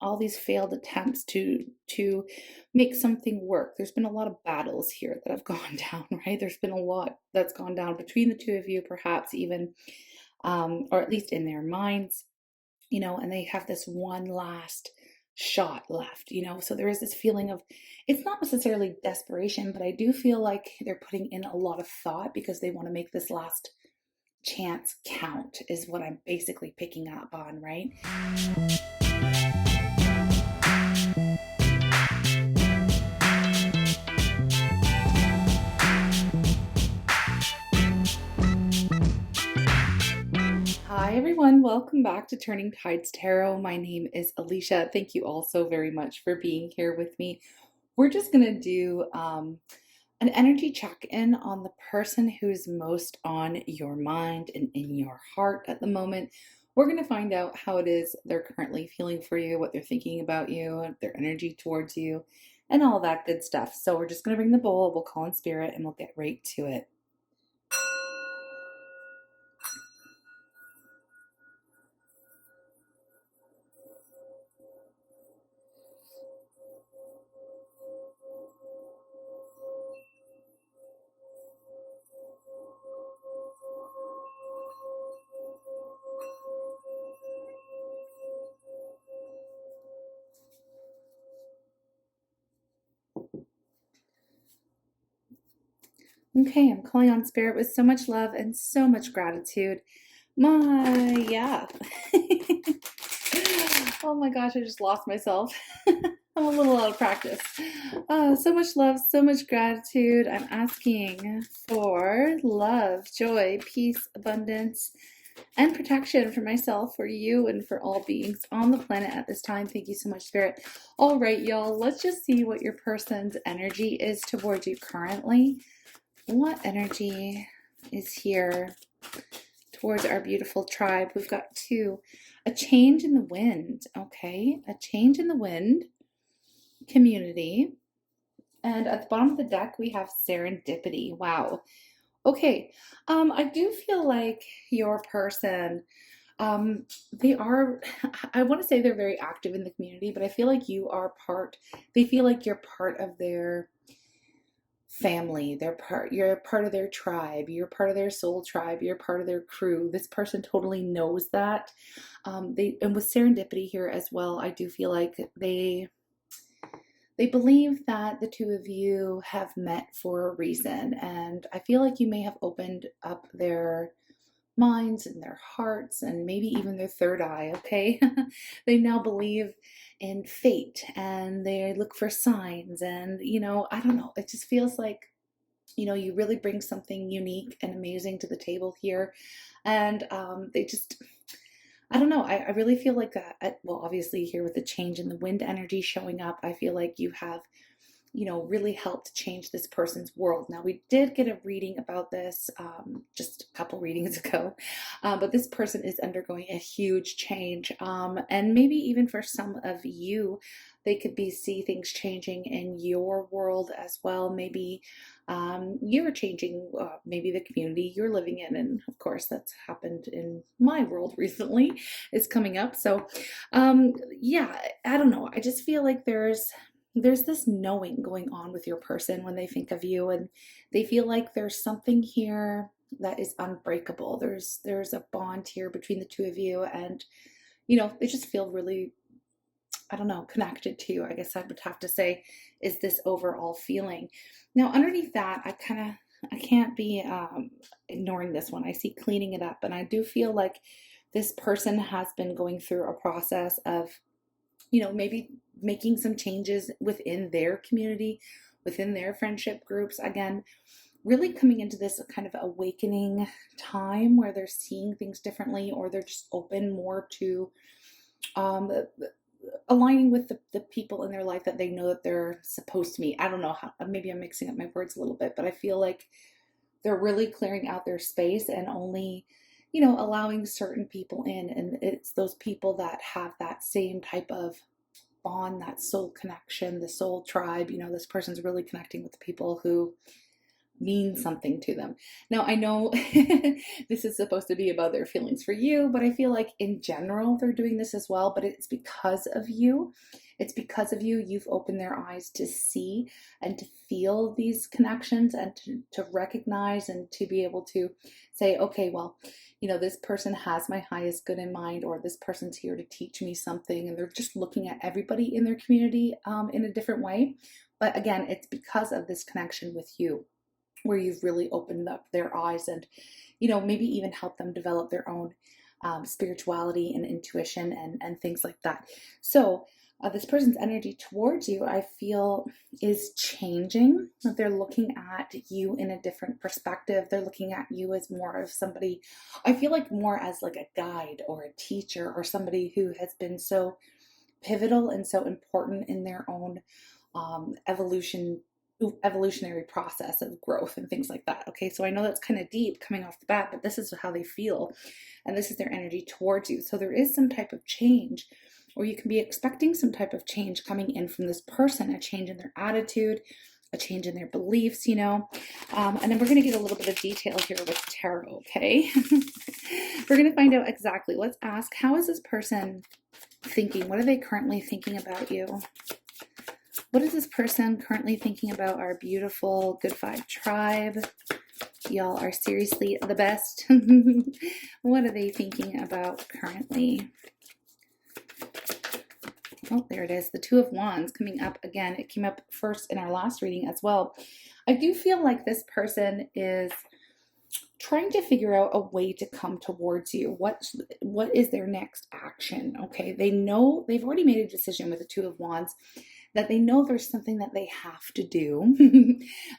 all these failed attempts to make something work. There's been a lot of battles here that have gone down, right? There's been a lot that's gone down between the two of you, perhaps even, or at least in their minds, and they have this one last shot left, so there is this feeling of, it's not necessarily desperation, but I do feel like they're putting in a lot of thought because they want to make this last chance count, is what I'm basically picking up on, right? Hi everyone, welcome back to Turning Tides Tarot. My name is Alishia. Thank you all so very much for being here with me. We're just going to do an energy check-in on the person who's most on your mind and in your heart at the moment. We're going to find out how it is they're currently feeling for you, what they're thinking about you, their energy towards you, and all that good stuff. So we're just going to bring the bowl, we'll call in spirit, and we'll get right to it. Okay, I'm calling on spirit with so much love and so much gratitude. Yeah. Oh my gosh, I just lost myself. I'm a little out of practice. So much love, so much gratitude. I'm asking for love, joy, peace, abundance, and protection for myself, for you, and for all beings on the planet at this time. Thank you so much, Spirit. All right, y'all, let's just see what your person's energy is towards you currently. What energy is here towards our beautiful tribe? We've got two. A change in the wind. Okay, a change in the wind. Community. And at the bottom of the deck, we have serendipity. Wow. Okay. I do feel like your person, they are, I want to say they're very active in the community, but I feel like they feel like you're part of their family. You're part of their tribe, you're part of their soul tribe, you're part of their crew. This person totally knows that. And with serendipity here as well, I do feel like they believe that the two of you have met for a reason, and I feel like you may have opened up their minds and their hearts and maybe even their third eye, okay? They now believe in fate and they look for signs, and I don't know, it just feels like you really bring something unique and amazing to the table here. And they just, I don't know, I really feel like that. Well, obviously here with the change in the wind energy showing up, I feel like you have really helped change this person's world. Now, we did get a reading about this just a couple readings ago, but this person is undergoing a huge change. And maybe even for some of you, they could see things changing in your world as well. Maybe you're changing, maybe the community you're living in. And of course, that's happened in my world recently, is coming up. So yeah, I don't know. I just feel like there's this knowing going on with your person when they think of you, and they feel like there's something here that is unbreakable. There's a bond here between the two of you, and they just feel really, I don't know, connected to you, I guess I would have to say, is this overall feeling. Now, underneath that, I can't be ignoring this one. I see cleaning it up, and I do feel like this person has been going through a process of maybe making some changes within their community, within their friendship groups. Again, really coming into this kind of awakening time where they're seeing things differently, or they're just open more to um, aligning with the people in their life that they know that they're supposed to meet. I don't know how, maybe I'm mixing up my words a little bit, but I feel like they're really clearing out their space and only allowing certain people in, and it's those people that have that same type of bond, that soul connection, the soul tribe. This person's really connecting with the people who means something to them. Now, I know this is supposed to be about their feelings for you, but I feel like in general they're doing this as well, but it's because of you. It's because of you. You've opened their eyes to see and to feel these connections and to recognize and to be able to say, okay, well, this person has my highest good in mind, or this person's here to teach me something. And they're just looking at everybody in their community in a different way. But again, it's because of this connection with you, where you've really opened up their eyes and, maybe even help them develop their own spirituality and intuition and things like that. So this person's energy towards you, I feel, is changing. They're looking at you in a different perspective. They're looking at you as more of somebody, I feel like more as like a guide or a teacher or somebody who has been so pivotal and so important in their own evolutionary process of growth and things like that. Okay, so I know that's kind of deep coming off the bat, but this is how they feel, and this is their energy towards you. So there is some type of change, or you can be expecting some type of change coming in from this person, a change in their attitude, a change in their beliefs, and then we're going to get a little bit of detail here with tarot. Okay, we're going to find out exactly. Let's ask, how is this person thinking? What are they currently thinking about you? What is this person currently thinking about our beautiful Good Vibe tribe? Y'all are seriously the best. What are they thinking about currently? Oh, there it is. The Two of Wands coming up again. It came up first in our last reading as well. I do feel like this person is trying to figure out a way to come towards you. What is their next action? Okay, they know they've already made a decision with the Two of Wands, that they know there's something that they have to do.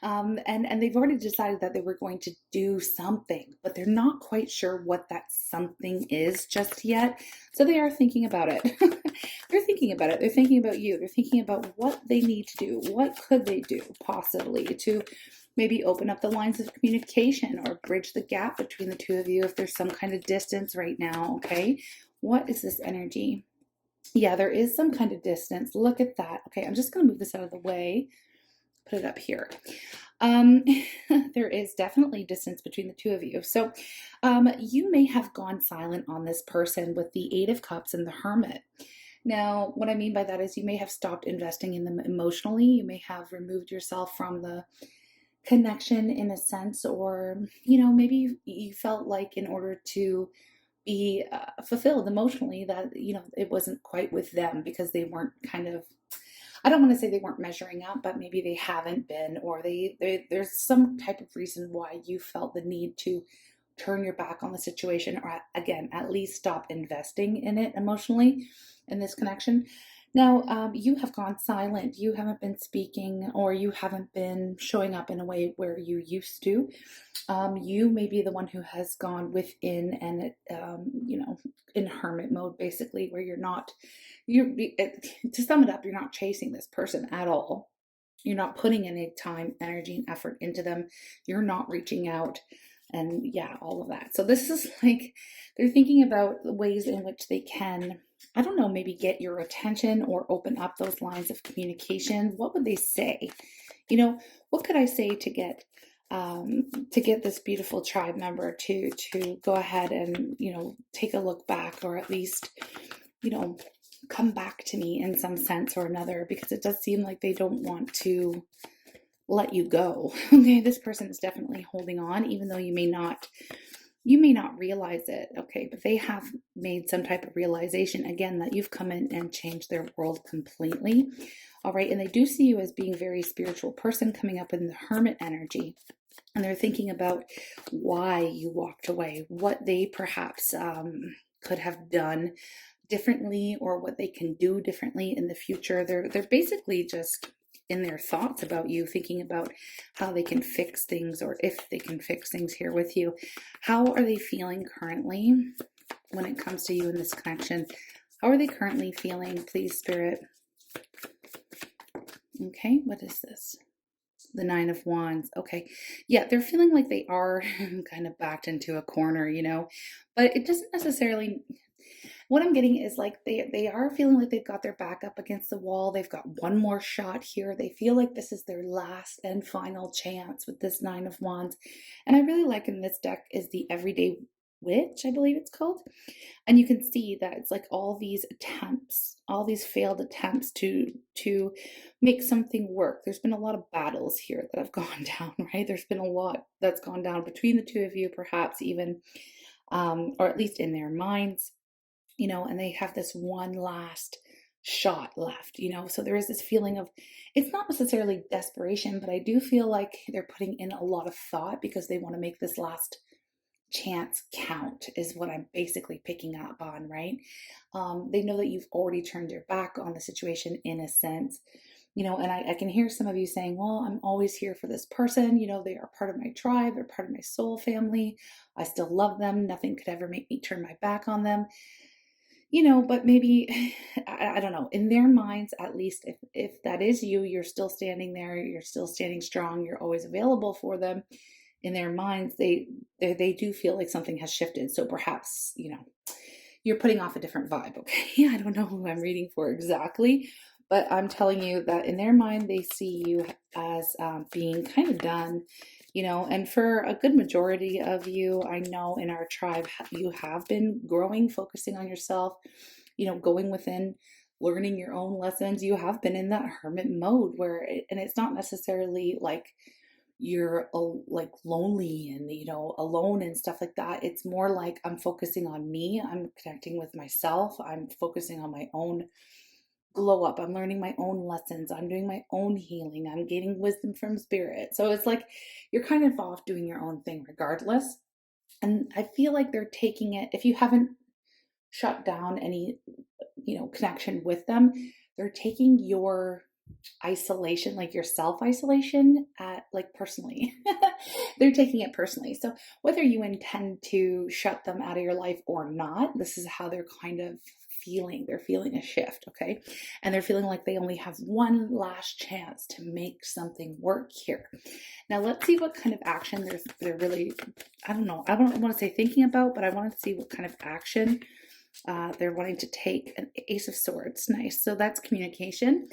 And they've already decided that they were going to do something, but they're not quite sure what that something is just yet. So they are thinking about it. They're thinking about it. They're thinking about you. They're thinking about what they need to do. What could they do possibly to maybe open up the lines of communication or bridge the gap between the two of you if there's some kind of distance right now. Okay, what is this energy? Yeah, there is some kind of distance. Look at that. Okay, I'm just going to move this out of the way. Put it up here. There is definitely distance between the two of you. So you may have gone silent on this person with the Eight of Cups and the Hermit. Now, what I mean by that is you may have stopped investing in them emotionally. You may have removed yourself from the connection in a sense, or, maybe you felt like in order to be fulfilled emotionally, that it wasn't quite with them because they weren't I don't want to say they weren't measuring up, but maybe they haven't been, or there's some type of reason why you felt the need to turn your back on the situation, or again, at least stop investing in it emotionally in this connection. Now, you have gone silent. You haven't been speaking, or you haven't been showing up in a way where you used to. You may be the one who has gone within and, in hermit mode, basically, where to sum it up, you're not chasing this person at all. You're not putting any time, energy, and effort into them. You're not reaching out, and yeah, all of that. So this is like, they're thinking about the ways in which they can, I don't know, maybe get your attention or open up those lines of communication. What would they say? What could I say to get this beautiful tribe member to go ahead and, take a look back, or at least, come back to me in some sense or another, because it does seem like they don't want to let you go. Okay, this person is definitely holding on, even though you may not realize it. Okay, but they have made some type of realization, again, that you've come in and changed their world completely. All right, and they do see you as being a very spiritual person, coming up in the Hermit energy. And they're thinking about why you walked away, what they perhaps could have done differently, or what they can do differently in the future. They're basically just in their thoughts about you, thinking about how they can fix things, or if they can fix things here with you. How are they feeling currently when it comes to you in this connection? How are they currently feeling, please, Spirit? Okay, what is this? The Nine of Wands. Okay. Yeah, they're feeling like they are kind of backed into a corner, but it doesn't necessarily, what I'm getting is like they are feeling like they've got their back up against the wall. They've got one more shot here. They feel like this is their last and final chance with this Nine of Wands. And I really like in this deck is the Everyday Witch, I believe it's called. And you can see that it's like all these attempts, all these failed attempts to make something work. There's been a lot of battles here that have gone down, right? There's been a lot that's gone down between the two of you, perhaps even, or at least in their minds, and they have this one last shot left, so there is this feeling of, it's not necessarily desperation, but I do feel like they're putting in a lot of thought because they want to make this last chance count, is what I'm basically picking up on, right? They know that you've already turned your back on the situation in a sense, and I can hear some of you saying, well, I'm always here for this person, they are part of my tribe, they're part of my soul family, I still love them, nothing could ever make me turn my back on them. But maybe, I don't know, in their minds, at least, if that is you, you're still standing there, you're still standing strong, you're always available for them. In their minds, they do feel like something has shifted. So perhaps, you're putting off a different vibe, okay? I don't know who I'm reading for exactly, but I'm telling you that in their mind, they see you as being kind of done. And for a good majority of you, I know in our tribe, you have been growing, focusing on yourself, going within, learning your own lessons. You have been in that hermit mode and it's not necessarily like you're like lonely and, alone and stuff like that. It's more like I'm focusing on me. I'm connecting with myself. I'm focusing on my own glow up. I'm learning my own lessons. I'm doing my own healing. I'm gaining wisdom from spirit. So it's like you're kind of off doing your own thing regardless. And I feel like they're taking it, if you haven't shut down any, connection with them, they're taking your isolation, like your self-isolation, at like personally. They're taking it personally. So whether you intend to shut them out of your life or not, this is how they're kind of feeling. They're feeling a shift, okay? And they're feeling like they only have one last chance to make something work here. Now let's see what kind of action they're really, I don't know, I don't want to say thinking about, but I want to see what kind of action they're wanting to take. An Ace of Swords, nice. So that's communication.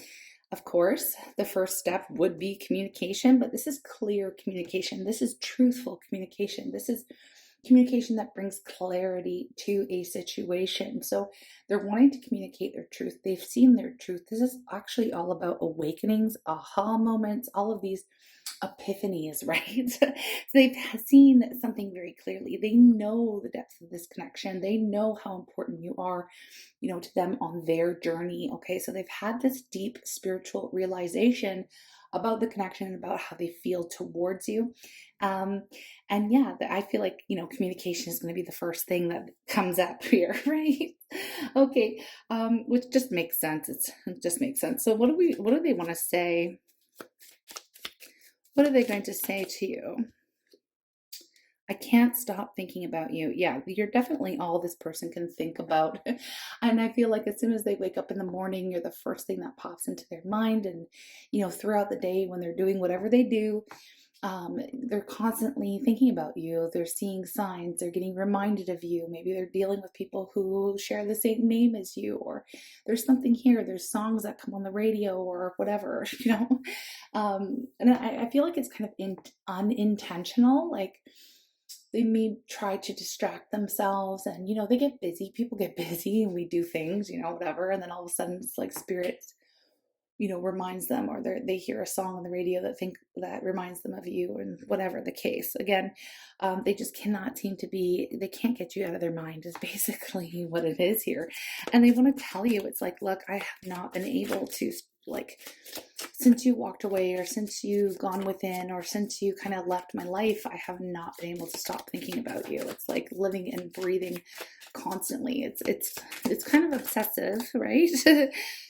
Of course, the first step would be communication, but this is clear communication. This is truthful communication. This is communication that brings clarity to a situation. So they're wanting to communicate their truth. They've seen their truth. This is actually all about awakenings, aha moments, all of these epiphanies, right? So they've seen something very clearly. They know the depth of this connection. They know how important you are, to them on their journey. Okay, so they've had this deep spiritual realization about the connection, about how they feel towards you. And yeah, I feel like, communication is going to be the first thing that comes up here, right? Okay, which just makes sense. It just makes sense. So what do they want to say? What are they going to say to you? I can't stop thinking about you. Yeah, you're definitely all this person can think about. And I feel like as soon as they wake up in the morning, you're the first thing that pops into their mind. And, throughout the day when they're doing whatever they do, they're constantly thinking about you. They're seeing signs. They're getting reminded of you. Maybe they're dealing with people who share the same name as you, or there's something here. There's songs that come on the radio or whatever, and I feel like it's kind of unintentional. Like they may try to distract themselves and, they get busy. People get busy and we do things, whatever. And then all of a sudden it's like spirit reminds them, or they hear a song on the radio that reminds them of you, and whatever the case. Again, they just cannot seem to they can't get you out of their mind is basically what it is here. And they want to tell you, it's like, look, I have not been able to, like, since you walked away, or since you've gone within, or since you kind of left my life, I have not been able to stop thinking about you. It's like living and breathing constantly. It's kind of obsessive, right?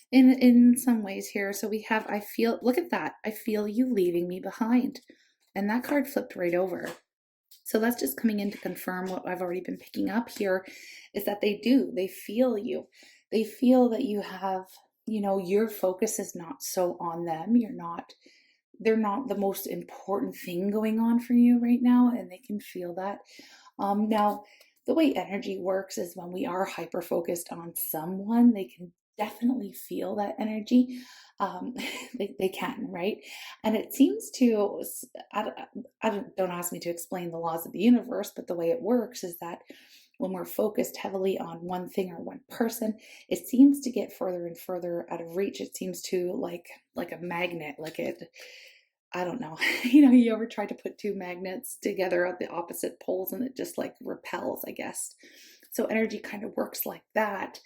in some ways here. So we have, look at that. I feel you leaving me behind. And that card flipped right over. So that's just coming in to confirm what I've already been picking up here, is that they feel you. They feel that you have, your focus is not so on them. They're not the most important thing going on for you right now. And they can feel that. Now, the way energy works is when we are hyper focused on someone, they can definitely feel that energy. Um, they can, right? And it seems to, don't ask me to explain the laws of the universe, but the way it works is that when we're focused heavily on one thing or one person, it seems to get further and further out of reach. It seems to like a magnet, like it, I don't know. You ever try to put two magnets together at the opposite poles and it just like repels, I guess. So energy kind of works like that.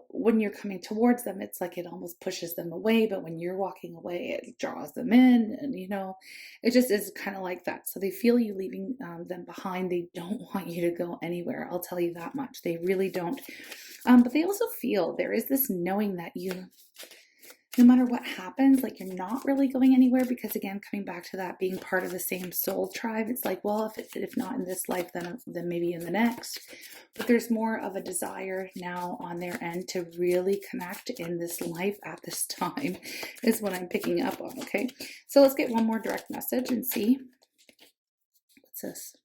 When you're coming towards them, it's like it almost pushes them away, but when you're walking away, it draws them in, and it just is kind of like that. So they feel you leaving them behind. They don't want you to go anywhere. I'll tell you that much. They really don't. But they also feel there is this knowing that no matter what happens, like you're not really going anywhere, because again, coming back to that being part of the same soul tribe, it's like, well, if not in this life, then maybe in the next. But there's more of a desire now on their end to really connect in this life at this time, is what I'm picking up on. Okay, so let's get one more direct message and see. What's this?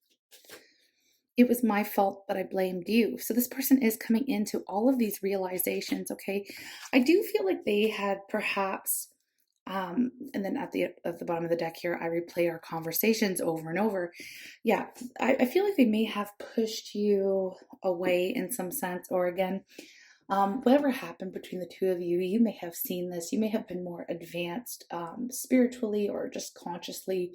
It was my fault, but I blamed you. So this person is coming into all of these realizations, okay? I do feel like they had perhaps, and then at the bottom of the deck here, I replay our conversations over and over. Yeah, I feel like they may have pushed you away in some sense, or again, whatever happened between the two of you, you may have seen this. You may have been more advanced spiritually, or just consciously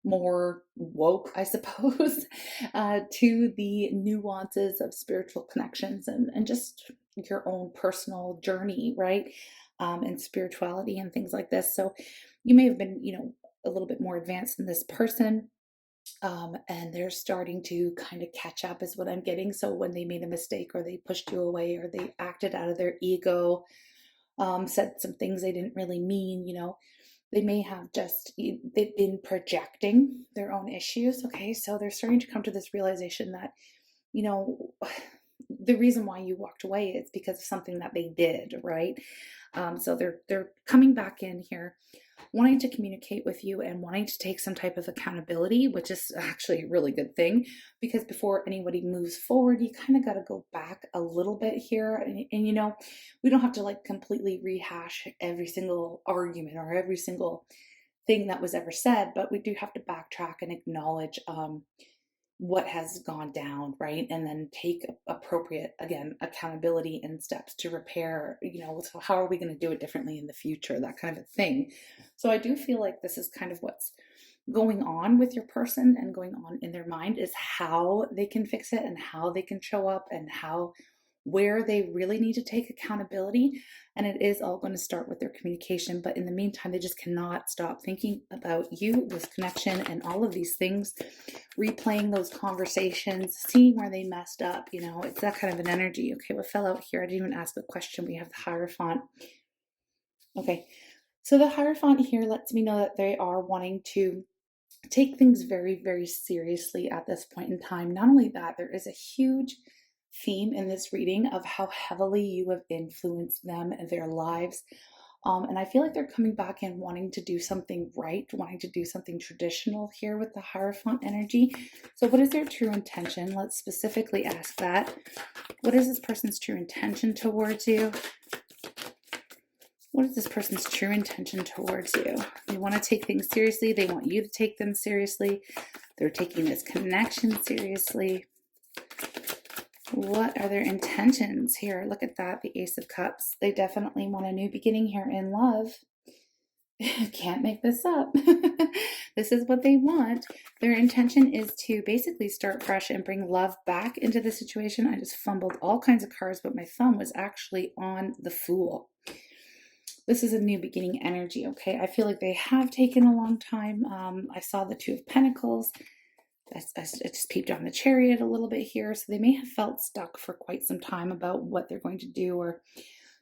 more woke, I suppose, to the nuances of spiritual connections and just your own personal journey, right? And spirituality and things like this. So you may have been, a little bit more advanced than this person. And they're starting to kind of catch up, is what I'm getting. So when they made a mistake, or they pushed you away, or they acted out of their ego, said some things they didn't really mean, they may have they've been projecting their own issues. Okay, so they're starting to come to this realization that, the reason why you walked away is because of something that they did, right? So they're coming back in here, wanting to communicate with you and wanting to take some type of accountability, which is actually a really good thing, because before anybody moves forward, you kind of got to go back a little bit here. And we don't have to like completely rehash every single argument or every single thing that was ever said, but we do have to backtrack and acknowledge what has gone down, right? And then take appropriate, again, accountability and steps to repair, so how are we going to do it differently in the future, that kind of a thing. So I do feel like this is kind of what's going on with your person and going on in their mind, is how they can fix it and how they can show up and where they really need to take accountability. And it is all going to start with their communication. But in the meantime, they just cannot stop thinking about you, this connection, and all of these things, replaying those conversations, seeing where they messed up. It's that kind of an energy. Okay, what fell out here? I didn't even ask a question. We have the Hierophant. Okay, so the Hierophant here lets me know that they are wanting to take things very, very seriously at this point in time. Not only that, there is a huge theme in this reading of how heavily you have influenced them and their lives. And I feel like they're coming back and wanting to do something right, wanting to do something traditional here with the Hierophant energy. So what is their true intention? Let's specifically ask that. What is this person's true intention towards you? What is this person's true intention towards you? They want to take things seriously. They want you to take them seriously. They're taking this connection seriously. What are their intentions here? Look at that, the Ace of Cups. They definitely want a new beginning here in love. Can't make this up. This is what they want. Their intention is to basically start fresh and bring love back into the situation. I just fumbled all kinds of cards, but my thumb was actually on the Fool. This is a new beginning energy, okay? I feel like they have taken a long time. I saw the Two of Pentacles. I just peeped on the Chariot a little bit here. So they may have felt stuck for quite some time about what they're going to do, or,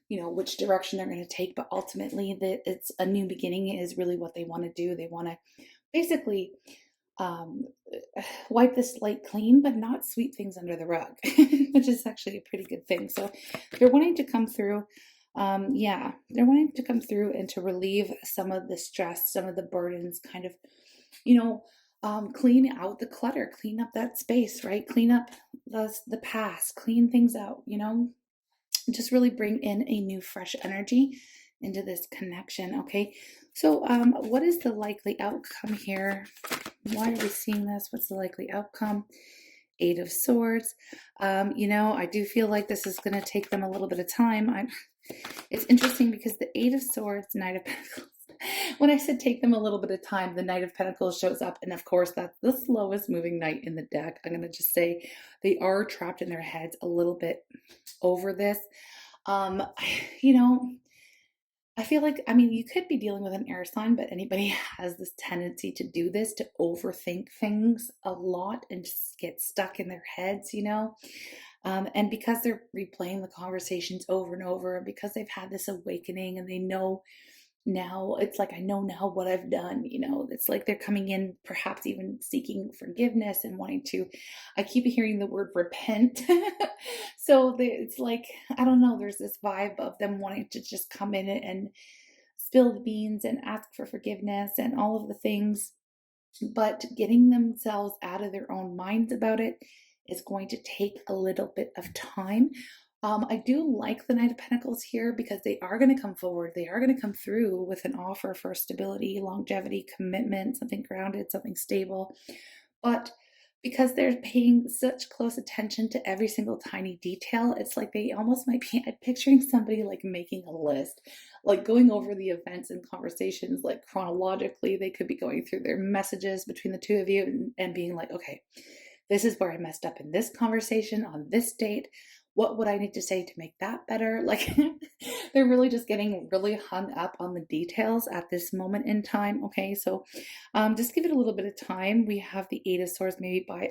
which direction they're going to take. But ultimately, it's a new beginning is really what they want to do. They want to basically wipe the slate clean, but not sweep things under the rug, which is actually a pretty good thing. So they're wanting to come through. They're wanting to come through and to relieve some of the stress, some of the burdens, kind of, clean out the clutter, clean up that space, right? Clean up the past, clean things out, you know, just really bring in a new fresh energy into this connection. Okay, so what is the likely outcome here? Why are we seeing this? What's the likely outcome? Eight of Swords. You know, I do feel like this is going to take them a little bit of time. It's interesting because the Eight of Swords, Knight of Pentacles, when I said take them a little bit of time, the Knight of Pentacles shows up. And of course, that's the slowest moving knight in the deck. I'm going to just say they are trapped in their heads a little bit over this. You know, I feel like, I mean, you could be dealing with an air sign, but anybody has this tendency to do this, to overthink things a lot and just get stuck in their heads, you know? And because they're replaying the conversations over and over, and because they've had this awakening and they know now, it's like, I know now what I've done, you know, it's like they're coming in, perhaps even seeking forgiveness and wanting to, I keep hearing the word repent. So it's like, I don't know, there's this vibe of them wanting to just come in and spill the beans and ask for forgiveness and all of the things, but getting themselves out of their own minds about it is going to take a little bit of time. I do like the Knight of Pentacles here because they are going to come forward. They are going to come through with an offer for stability, longevity, commitment, something grounded, something stable. But because they're paying such close attention to every single tiny detail, it's like they almost might be, I'm picturing somebody like making a list, like going over the events and conversations, like chronologically. They could be going through their messages between the two of you and being like, okay, this is where I messed up in this conversation on this date. What would I need to say to make that better? Like they're really just getting really hung up on the details at this moment in time. Okay, so just give it a little bit of time. We have the Eight of Swords maybe by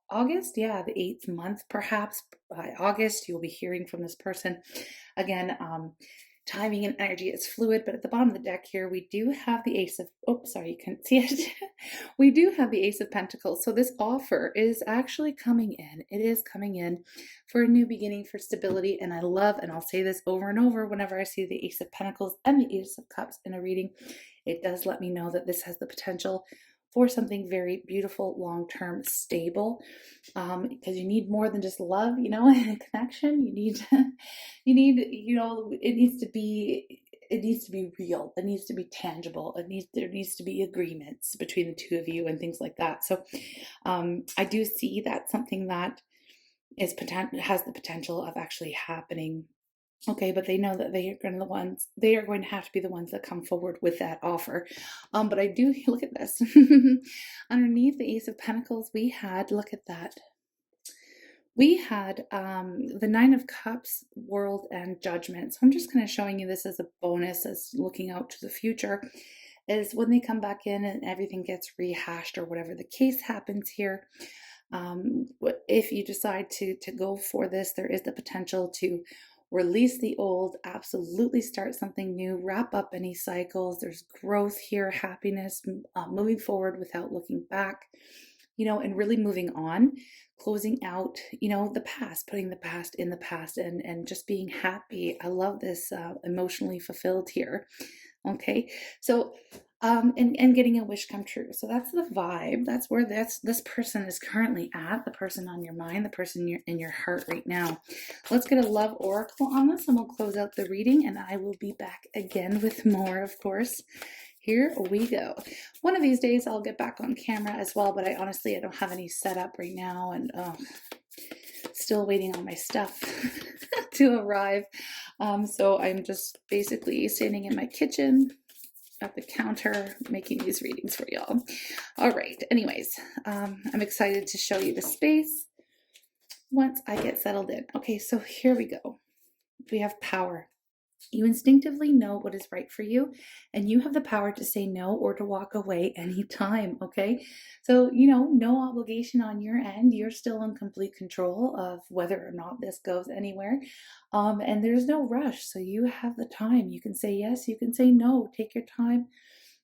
August. Yeah, the 8th month, perhaps by August, you'll be hearing from this person again. Timing and energy is fluid, but at the bottom of the deck here, we do have the Ace of, oops, sorry, you can't see it. We do have the Ace of Pentacles. So this offer is actually coming in. It is coming in for a new beginning, for stability. And I love, and I'll say this over and over whenever I see the Ace of Pentacles and the Ace of Cups in a reading, it does let me know that this has the potential for something very beautiful, long-term, stable, because you need more than just love, you know, and a connection. You need, you know, it needs to be real. It needs to be tangible. There needs to be agreements between the two of you and things like that. So, I do see that something that has the potential of actually happening. Okay, but they know that they are going to have to be the ones that come forward with that offer. But I do look at this. Underneath the Ace of Pentacles, we had, look at that. We had the Nine of Cups, World, and Judgment. So I'm just kind of showing you this as a bonus, as looking out to the future, is when they come back in and everything gets rehashed or whatever the case happens here. If you decide to go for this, there is the potential to release the old, absolutely start something new, wrap up any cycles. There's growth here, happiness, moving forward without looking back, you know, and really moving on, closing out, you know, the past, putting the past in the past, and just being happy. I love this, emotionally fulfilled here. Okay, so and getting a wish come true. So that's the vibe. That's where this person is currently at, the person on your mind, the person in your heart right now. Let's get a love oracle on this and we'll close out the reading, and I will be back again with more, of course. Here we go. One of these days I'll get back on camera as well, but I don't have any set up right now, and still waiting on my stuff to arrive. So I'm just basically standing in my kitchen at the counter making these readings for y'all. All right, anyways, I'm excited to show you the space once I get settled in. Okay, so here we go. We have power. You instinctively know what is right for you, and you have the power to say no or to walk away anytime, okay? So, you know, no obligation on your end. You're still in complete control of whether or not this goes anywhere. And there's no rush, so you have the time. You can say yes, you can say no. Take your time.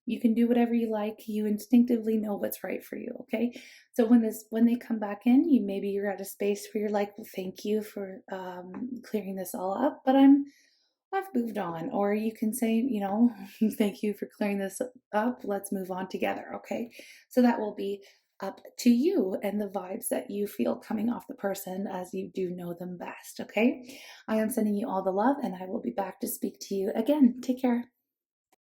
You can do whatever you like. You instinctively know what's right for you, okay? So when they come back in, you're at a space where you're like, well, thank you for clearing this all up, but I'm I've moved on. Or you can say, you know, thank you for clearing this up. Let's move on together. Okay. So that will be up to you and the vibes that you feel coming off the person as you do know them best. Okay. I am sending you all the love and I will be back to speak to you again. Take care.